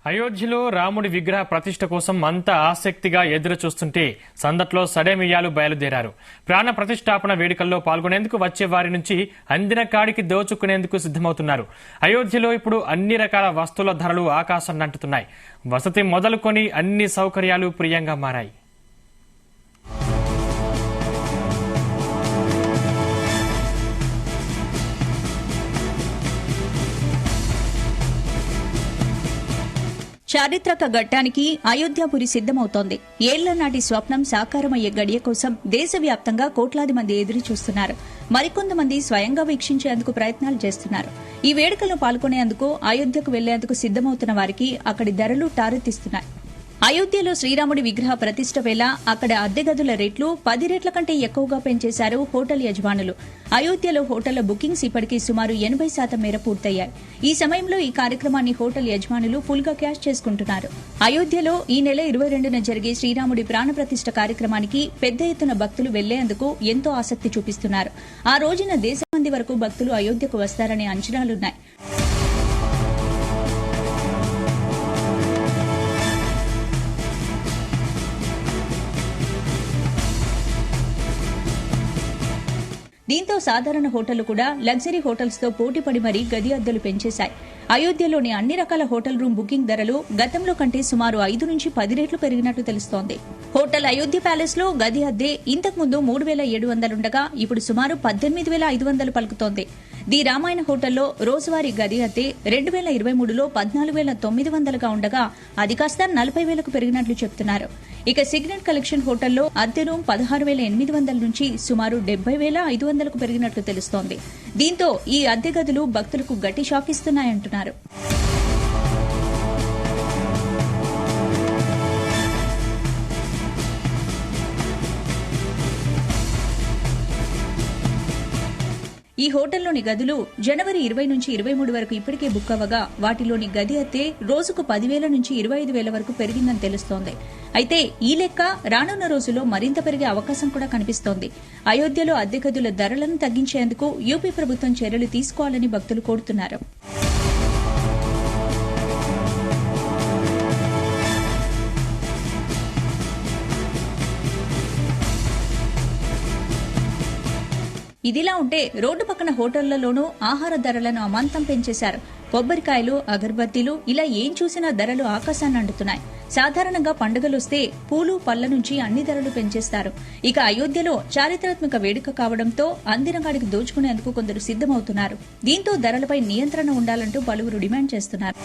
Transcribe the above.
అయోధ్యలో రాముడి విగ్రహ ప్రతిష్ఠ కోసం అంతా ఆసక్తిగా ఎదురు చూస్తుంటే సందట్లో సడేమియాలు బయలుదేరారు. ప్రాణ ప్రతిష్టాపన వేడుకల్లో పాల్గొనేందుకు వచ్చే వారి నుంచి అందిన కాడికి దోచుకునేందుకు సిద్ధమవుతున్నారు. అయోధ్యలో ఇప్పుడు అన్ని రకాల వస్తువుల ధరలు ఆకాశాన్ని అంటుతున్నాయి. వసతి మొదలుకొని అన్ని సౌకర్యాలు ప్రియంగా మారాయి. చారిత్రక ఘట్టానికి అయోధ్యాపురి సిద్దమవుతోంది. ఏళ్ల నాటి స్వప్నం సాకారమయ్యే గడియ కోసం దేశవ్యాప్తంగా కోట్లాది మంది ఎదురు చూస్తున్నారు. మరికొంతమంది స్వయంగా వీక్షించేందుకు ప్రయత్నాలు చేస్తున్నారు. ఈ వేడుకల్లో పాల్గొనేందుకు అయోధ్యకు వెళ్లేందుకు సిద్దమవుతున్న వారికి అక్కడి ధరలు టారెత్తిస్తున్నాయి. అయోధ్యలో శ్రీరాముడి విగ్రహ ప్రతిష్ఠ వేళ అక్కడ అద్దె గదుల రేట్లు 10 రెట్ల కంటే ఎక్కువగా పెంచేశారు హోటల్ యజమానులు. అయోధ్యలో హోటళ్ల బుకింగ్స్ ఇప్పటికీ సుమారు 80% మేర పూర్తయ్యాయి. ఈ సమయంలో ఈ కార్యక్రమాన్ని హోటల్ యజమానులు ఫుల్ గా క్యాష్ చేసుకుంటున్నారు. అయోధ్యలో ఈ నెల 22న జరిగే శ్రీరాముడి ప్రాణప్రతిష్ఠ కార్యక్రమానికి పెద్ద ఎత్తున భక్తులు వెళ్లేందుకు ఎంతో ఆసక్తి చూపిస్తున్నారు. ఆ రోజున దేశం మంది వరకు భక్తులు అయోధ్యకు వస్తారనే అంచనాలున్నాయి. దీంతో సాధారణ హోటళ్లు కూడా లగ్జరీ హోటల్స్ తో పోటీపడి మరీ గది అద్దెలు పెంచేశాయి. అయోధ్యలోని అన్ని రకాల హోటల్ రూమ్ బుకింగ్ ధరలు గతంలో కంటే సుమారు 5 నుంచి 10 రెట్లు పెరిగినట్లు తెలుస్తోంది. హోటల్ అయోధ్య ప్యాలెస్ లో గది అద్దె ఇంతకుముందు 3,700 ఉండగా ఇప్పుడు సుమారు 18,500 పలుకుతోంది. ది రామాయణ హోటల్లో రోజువారీ గది అద్దె 2023లో 14,900గా ఉండగా అది కాస్త 40,000కు పెరిగినట్లు చెబుతున్నారు. ఇక సిగ్నెట్ కలెక్షన్ హోటల్లో అద్దె రూమ్ 16,800 నుంచి సుమారు 70,500కు పెరిగినట్లు తెలుస్తోంది. దీంతో ఈ అద్దె గదులు భక్తులకు గట్టి షాక్ ఇస్తున్నాయంటున్నారు. ఈ హోటల్లోని గదులు జనవరి 20 నుంచి 23 వరకు ఇప్పటికే బుక్ అవ్వగా వాటిలోని గది అద్దె రోజుకు 10,000 నుంచి 25,000 వరకు పెరిగిందని తెలుస్తోంది. అయితే ఈ లెక్క రానున్న రోజుల్లో మరింత పెరిగే అవకాశం కూడా కనిపిస్తోంది. అయోధ్యలో అద్దె గదుల ధరలను తగ్గించేందుకు యూపీ ప్రభుత్వం చర్యలు తీసుకోవాలని భక్తులు కోరుతున్నారు. ఇదిలా ఉంటే రోడ్డు పక్కన హోటళ్లలోనూ ఆహార ధరలను అమాంతం పెంచేశారు. కొబ్బరికాయలు, అగరబత్తీలు ఇలా ఏం చూసినా ధరలు ఆకాశాన్ని అంటున్నాయి. సాధారణంగా పండుగలొస్తే పూలు, పళ్ల నుంచి అన్ని ధరలు పెంచేస్తారు. ఇక అయోధ్యలో చారిత్రాత్మక వేడుక కావడంతో అందినగాడికి దోచుకునేందుకు కొందరు సిద్దమవుతున్నారు. దీంతో ధరలపై నియంత్రణ ఉండాలంటూ పలువురు డిమాండ్ చేస్తున్నారు.